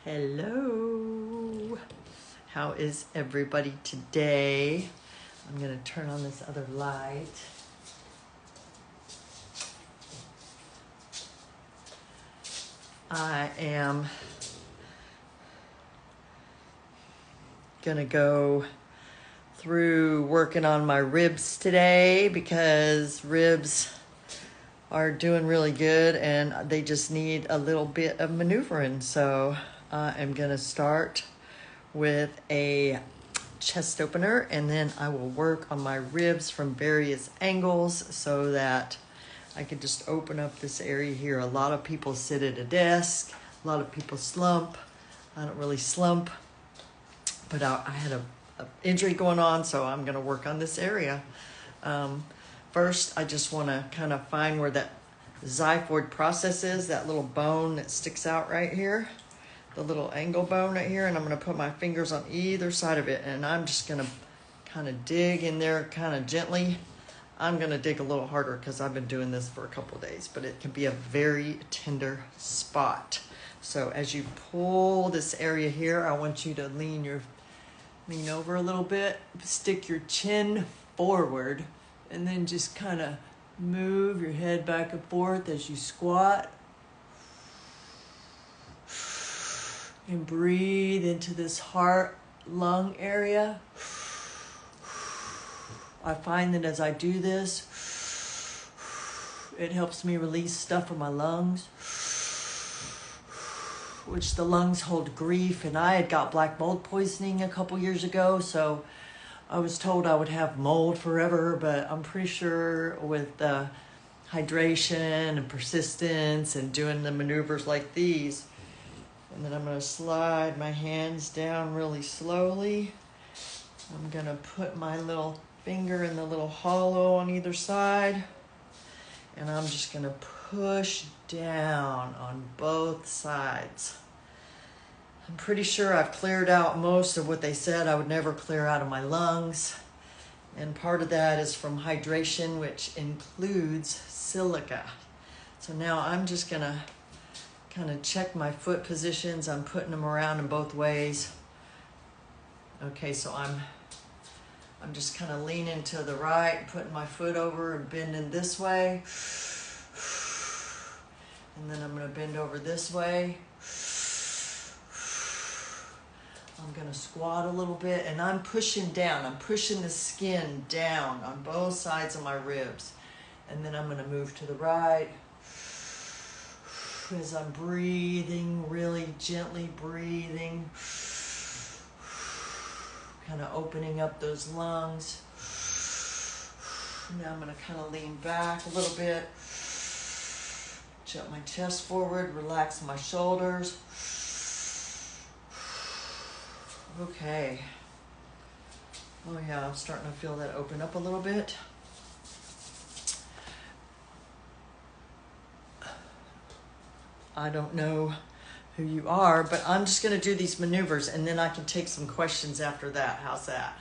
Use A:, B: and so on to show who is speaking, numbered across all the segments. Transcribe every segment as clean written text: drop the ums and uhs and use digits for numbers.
A: Hello. How is everybody today? I'm going to turn on this other light. I am going to go through working on my ribs today because ribs are doing really good and they just need a little bit of maneuvering. So I am going to start with a chest opener and then I will work on my ribs from various angles so that I can just open up this area here. A lot of people sit at a desk, a lot of people slump. I don't really slump, but I had a injury going on, so I'm going to work on this area. First, I just want to kind of find where that xiphoid process is, that little bone that sticks out right here, the little angle bone right here, and I'm going to put my fingers on either side of it, and I'm just going to kind of dig in there kind of gently. I'm going to dig a little harder because I've been doing this for a couple of days, but it can be a very tender spot. So as you pull this area here, I want you to lean over a little bit, stick your chin forward, and then just kind of move your head back and forth as you squat. And breathe into this heart lung area. I find that as I do this, it helps me release stuff from my lungs, which the lungs hold grief. And I had got black mold poisoning a couple years ago, so I was told I would have mold forever, but I'm pretty sure with hydration and persistence and doing the maneuvers like these. And then I'm going to slide my hands down really slowly. I'm going to put my little finger in the little hollow on either side. And I'm just going to push down on both sides. I'm pretty sure I've cleared out most of what they said I would never clear out of my lungs. And part of that is from hydration, which includes silica. So now I'm just going to kind of check my foot positions. I'm putting them around in both ways. Okay, so I'm just kind of leaning to the right, putting my foot over and bending this way. And then I'm going to bend over this way. I'm going to squat a little bit and I'm pushing down. I'm pushing the skin down on both sides of my ribs. And then I'm going to move to the right. As I'm breathing, really gently breathing, kind of opening up those lungs. Now I'm going to kind of lean back a little bit, jump my chest forward, relax my shoulders. Okay. Oh yeah, I'm starting to feel that open up a little bit. I don't know who you are, but I'm just going to do these maneuvers and then I can take some questions after that. How's that?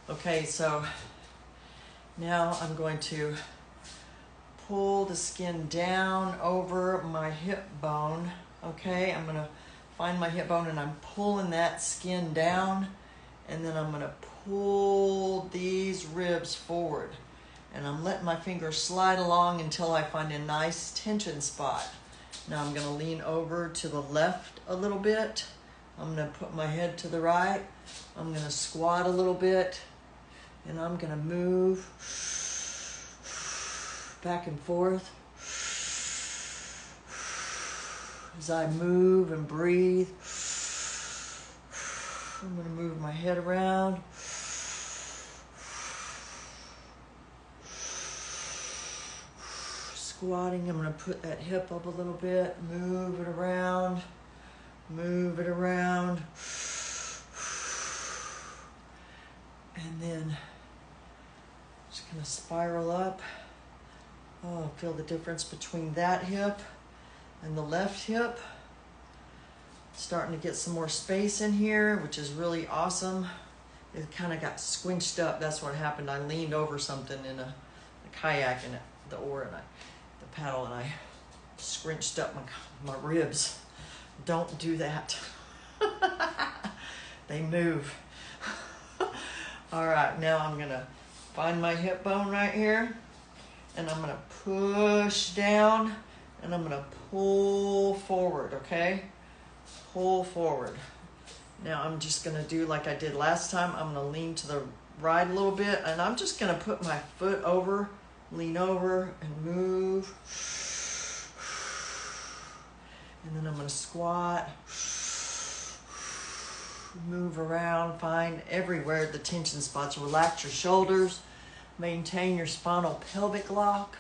A: Okay, so now I'm going to pull the skin down over my hip bone. Okay, I'm going to find my hip bone and I'm pulling that skin down, and then I'm going to pull these ribs forward. And I'm letting my fingers slide along until I find a nice tension spot. Now I'm going to lean over to the left a little bit. I'm going to put my head to the right. I'm going to squat a little bit. And I'm going to move back and forth. As I move and breathe, I'm going to move my head around. Squatting, I'm going to put that hip up a little bit, move it around, and then just going to spiral up. Oh, feel the difference between that hip and the left hip. Starting to get some more space in here, which is really awesome. It kind of got squinched up. That's what happened. I leaned over something in a kayak and the oar and the paddle, and I scrunched up my ribs. Don't do that. They move. All right, now I'm gonna find my hip bone right here, and I'm gonna push down, and I'm gonna pull forward, okay? Pull forward. Now I'm just gonna do like I did last time. I'm gonna lean to the right a little bit, and I'm just gonna put my foot over, lean over, and move. And then I'm gonna squat, move around, find everywhere the tension spots. Relax your shoulders, maintain your spinal pelvic lock.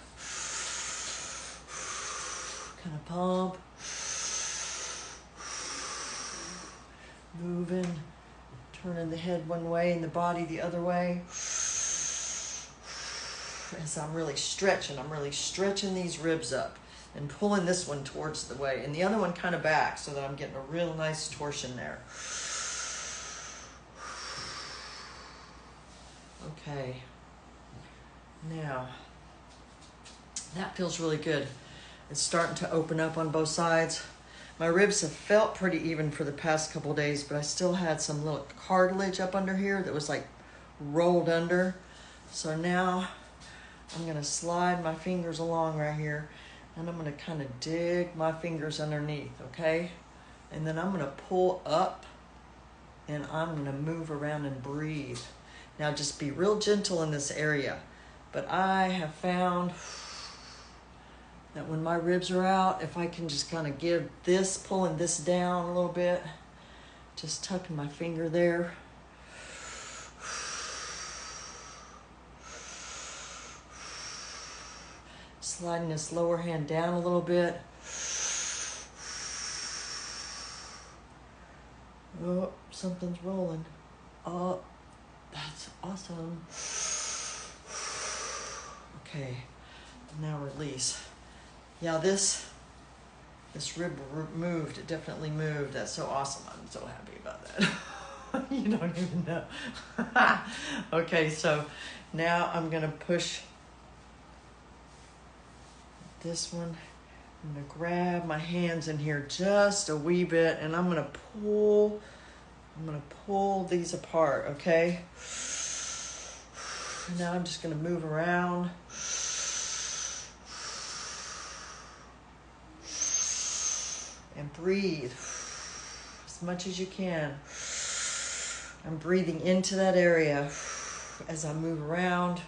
A: Kind of pump. Moving, turning the head one way and the body the other way. As I'm really stretching these ribs up and pulling this one towards the way and the other one kind of back so that I'm getting a real nice torsion there. Okay, now that feels really good. It's starting to open up on both sides. My ribs have felt pretty even for the past couple of days, but I still had some little cartilage up under here that was like rolled under. So now I'm gonna slide my fingers along right here, and I'm gonna kind of dig my fingers underneath, okay? And then I'm gonna pull up, and I'm gonna move around and breathe. Now just be real gentle in this area, but I have found that when my ribs are out, if I can just kind of give this, pulling this down a little bit, just tucking my finger there. Sliding this lower hand down a little bit. Oh, something's rolling. Oh, that's awesome. Okay, now release. Yeah, this rib moved. It definitely moved. That's so awesome. I'm so happy about that. You don't even know. Okay, so now I'm gonna push this one. I'm gonna grab my hands in here just a wee bit, and I'm gonna pull these apart, okay? And now I'm just gonna move around. And breathe as much as you can. I'm breathing into that area as I move around.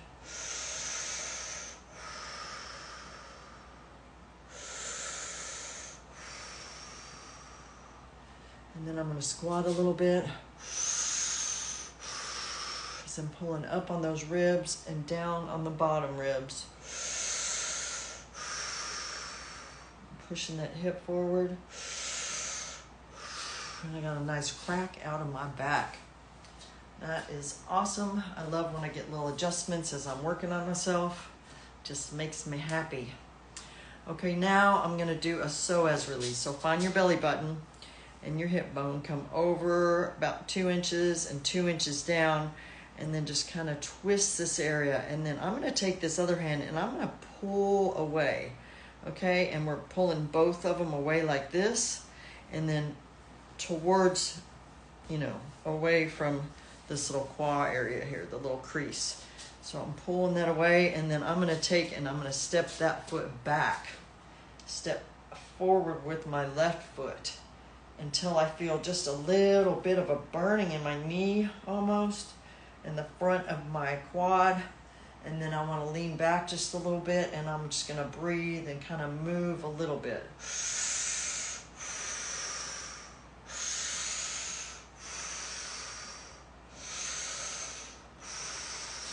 A: And then I'm going to squat a little bit as I'm pulling up on those ribs and down on the bottom ribs. Pushing that hip forward. And I got a nice crack out of my back. That is awesome. I love when I get little adjustments as I'm working on myself. Just makes me happy. Okay, now I'm gonna do a psoas release. So find your belly button and your hip bone, come over about 2 inches and 2 inches down, and then just kind of twist this area. And then I'm gonna take this other hand and I'm gonna pull away. Okay, and we're pulling both of them away like this, and then towards, away from this little quad area here, the little crease. So I'm pulling that away, and then I'm gonna take and I'm gonna step that foot back, step forward with my left foot until I feel just a little bit of a burning in my knee almost, in the front of my quad. And then I want to lean back just a little bit, and I'm just going to breathe and kind of move a little bit.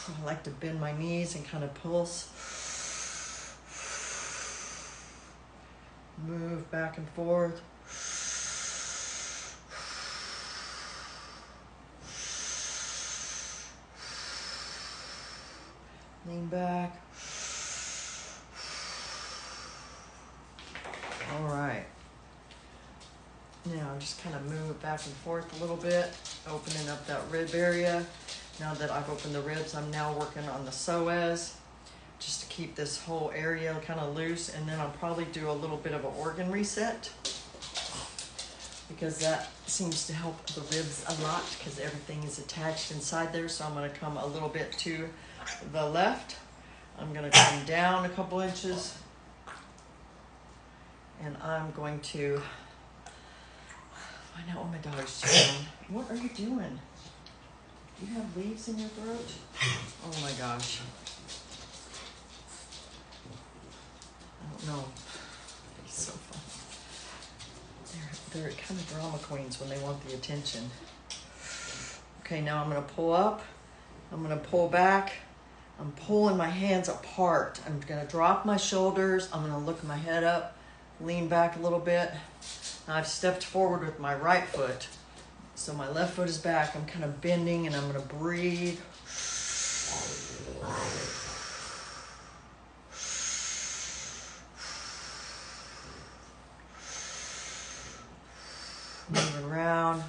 A: I like to bend my knees and kind of pulse. Move back and forth. Lean back. All right. Now just kind of move back and forth a little bit, opening up that rib area. Now that I've opened the ribs, I'm now working on the psoas, just to keep this whole area kind of loose, and then I'll probably do a little bit of an organ reset. because that seems to help the ribs a lot because everything is attached inside there. So I'm going to come a little bit to the left. I'm going to come down a couple inches, and I'm going to find out what my dog's doing. What are you doing? Do you have leaves in your throat? Oh my gosh. I don't know. It's so fun. They're kind of drama queens when they want the attention. Okay, now I'm going to pull up. I'm going to pull back. I'm pulling my hands apart. I'm going to drop my shoulders. I'm going to look my head up, lean back a little bit. Now I've stepped forward with my right foot. So my left foot is back. I'm kind of bending, and I'm going to breathe. Moving around.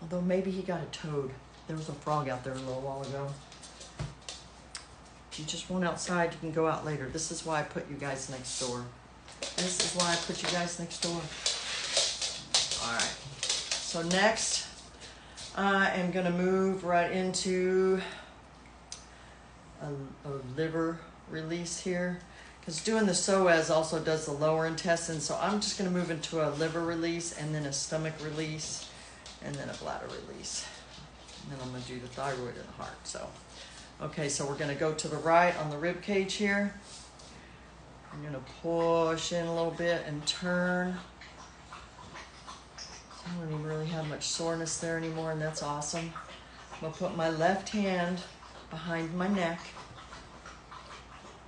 A: Although maybe he got a toad. There was a frog out there a little while ago. If you just want outside, you can go out later. This is why I put you guys next door. This is why I put you guys next door. All right. So next, I am going to move right into a liver release here. Because doing the psoas also does the lower intestine. So I'm just going to move into a liver release, and then a stomach release, and then a bladder release. And then I'm going to do the thyroid and the heart. So, okay, so we're going to go to the right on the rib cage here. I'm going to push in a little bit and turn. I don't even really have much soreness there anymore, and that's awesome. I'm going to put my left hand behind my neck,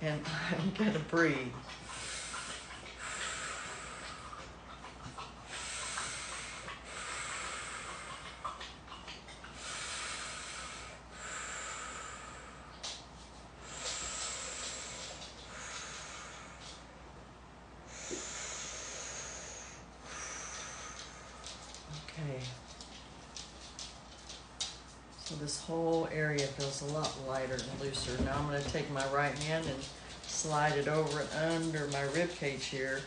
A: and I'm going to breathe. Okay. So this whole area feels a lot lighter and looser. Now I'm going to take my right hand and slide it over and under my rib cage here.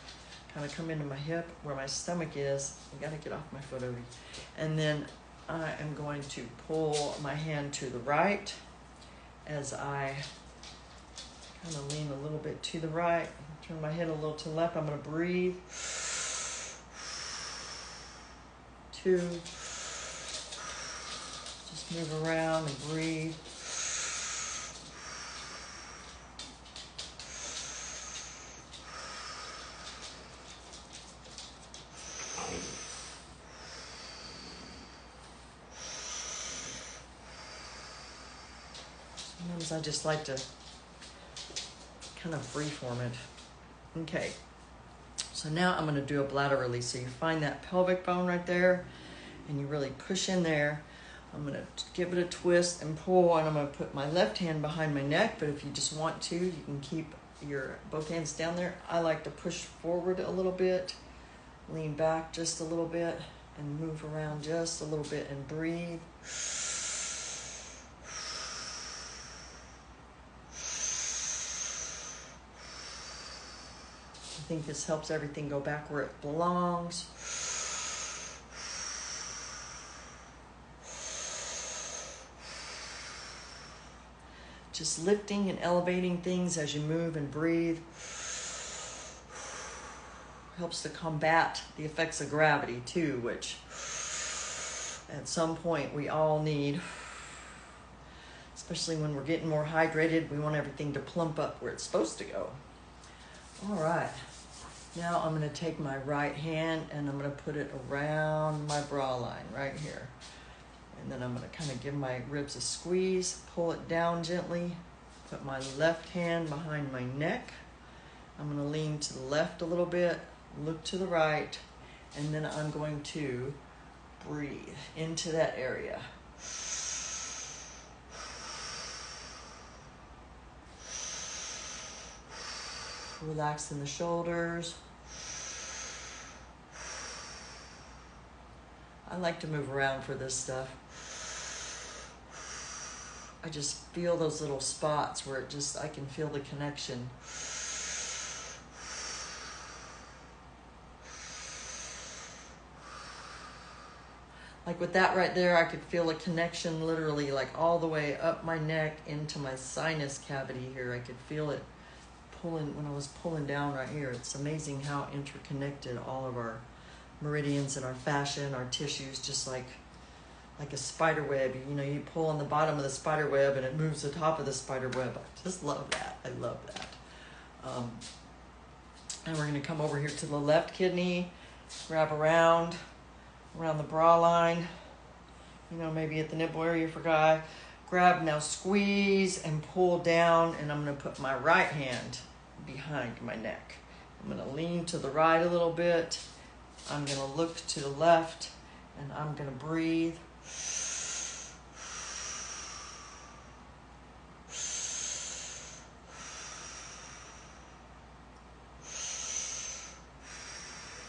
A: Kind of come into my hip where my stomach is. I got to get off my foot, Odie. And then I am going to pull my hand to the right as I kind of lean a little bit to the right. Turn my head a little to the left. I'm going to breathe. 2. Just move around and breathe. Sometimes I just like to kind of freeform it. Okay. So now I'm going to do a bladder release. So you find that pelvic bone right there, and you really push in there. I'm going to give it a twist and pull, and I'm going to put my left hand behind my neck, but if you just want to, you can keep your both hands down there. I like to push forward a little bit, lean back just a little bit, and move around just a little bit and breathe. I think this helps everything go back where it belongs. Just lifting and elevating things as you move and breathe helps to combat the effects of gravity too, which at some point we all need, especially when we're getting more hydrated. We want everything to plump up where it's supposed to go. All right. Now I'm going to take my right hand and I'm going to put it around my bra line right here. And then I'm going to kind of give my ribs a squeeze, pull it down gently, put my left hand behind my neck. I'm going to lean to the left a little bit, look to the right, and then I'm going to breathe into that area. Relaxing the shoulders. I like to move around for this stuff. I just feel those little spots where I can feel the connection. Like with that right there, I could feel a connection literally like all the way up my neck into my sinus cavity here. I could feel it pulling when I was pulling down right here. It's amazing how interconnected all of our meridians and our fascia and our tissues, just like a spider web. You know, you pull on the bottom of the spider web and it moves the top of the spider web. I just love that. I love that. And we're going to come over here to the left kidney, grab around the bra line, you know, maybe at the nipple area for guy. Grab, now squeeze and pull down, and I'm going to put my right hand behind my neck. I'm going to lean to the right a little bit. I'm going to look to the left, and I'm going to breathe.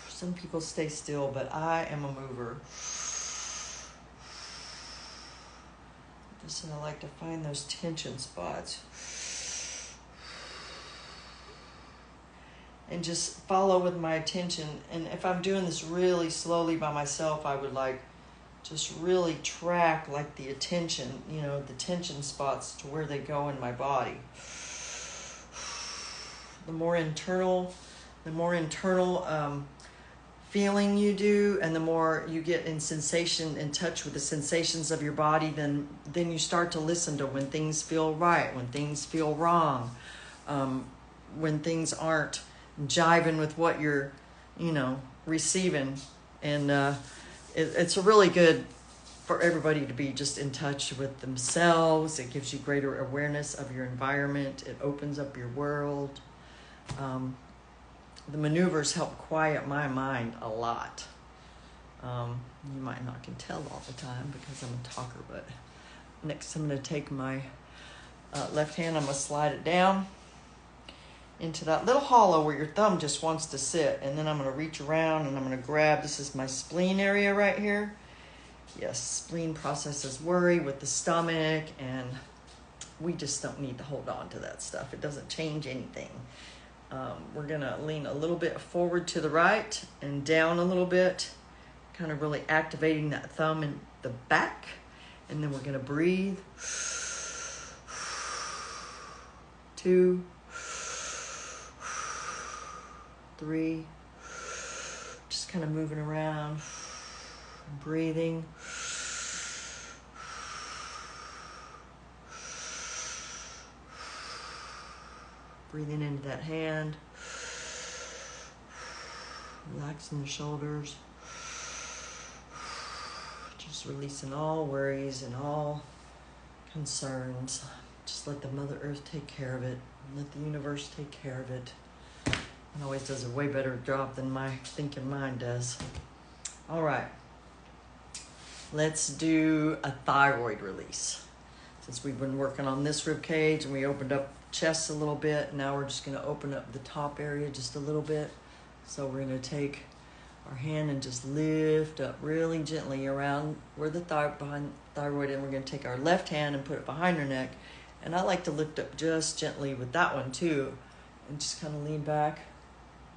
A: Some people stay still, but I am a mover. Just I like to find those tension spots. And just follow with my attention. And if I'm doing this really slowly by myself, I would like just really track like the attention, you know, the tension spots to where they go in my body. The more internal feeling you do, and the more you get in touch with the sensations of your body, then you start to listen to when things feel right, when things feel wrong, when things aren't jiving with what you're, you know, receiving. And it's really good for everybody to be just in touch with themselves. It gives you greater awareness of your environment. It opens up your world. The maneuvers help quiet my mind a lot. You might not can tell all the time because I'm a talker, but next I'm going to take my left hand, I'm going to slide it down into that little hollow where your thumb just wants to sit, and then I'm going to reach around and I'm going to grab, this is my spleen area right here. Yes, spleen processes worry with the stomach, and we just don't need to hold on to that stuff. It doesn't change anything. We're going to lean a little bit forward to the right and down a little bit, kind of really activating that thumb in the back. And then we're going to breathe. 2, 3. Just kind of moving around, breathing. Breathing into that hand, relaxing the shoulders, just releasing all worries and all concerns. Just let the Mother Earth take care of it. Let the universe take care of it. It always does a way better job than my thinking mind does. All right, let's do a thyroid release. Since we've been working on this rib cage and we opened up chest a little bit, now we're just going to open up the top area just a little bit. So we're going to take our hand and just lift up really gently around where the behind thyroid, and we're going to take our left hand and put it behind her neck. And I like to lift up just gently with that one too, and just kind of lean back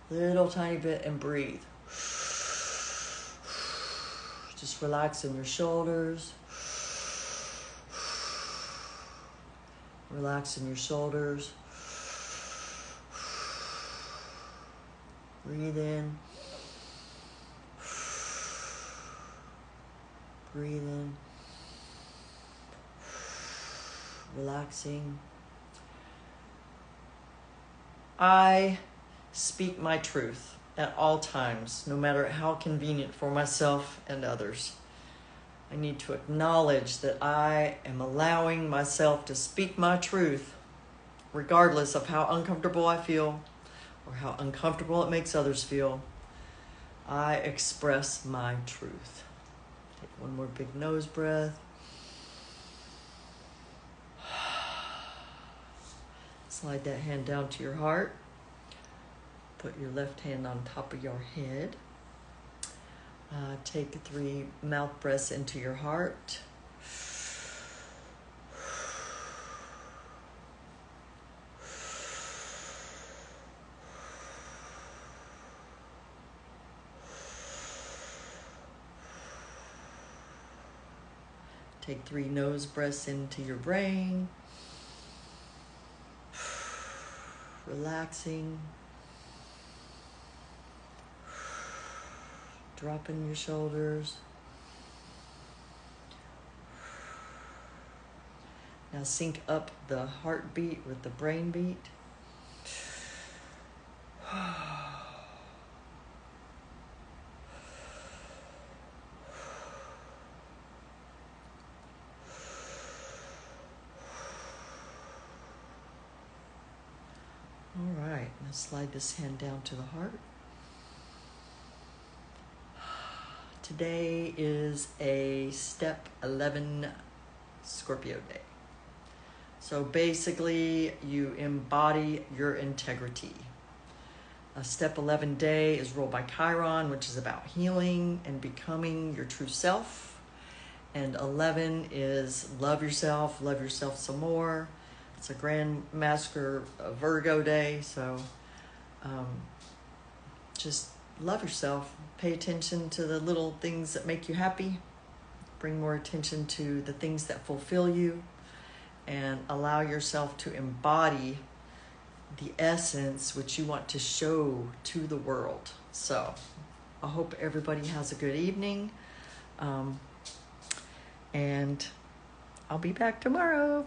A: little tiny bit and breathe. Just relaxing your shoulders. Relaxing your shoulders. Breathe in. Breathe in. Relaxing. I speak my truth at all times, no matter how convenient for myself and others. I need to acknowledge that I am allowing myself to speak my truth, regardless of how uncomfortable I feel or how uncomfortable it makes others feel. I express my truth. Take one more big nose breath. Slide that hand down to your heart. Put your left hand on top of your head. Take 3 mouth breaths into your heart. Take 3 nose breaths into your brain. Relaxing. Dropping your shoulders. Now sync up the heartbeat with the brain beat. All right, now slide this hand down to the heart. Today is a step 11 Scorpio day. So basically, you embody your integrity. A step 11 day is ruled by Chiron, which is about healing and becoming your true self. And 11 is love yourself some more. It's a Grand Master Virgo day, so just love yourself. Pay attention to the little things that make you happy. Bring more attention to the things that fulfill you, and allow yourself to embody the essence which you want to show to the world. So I hope everybody has a good evening, and I'll be back tomorrow.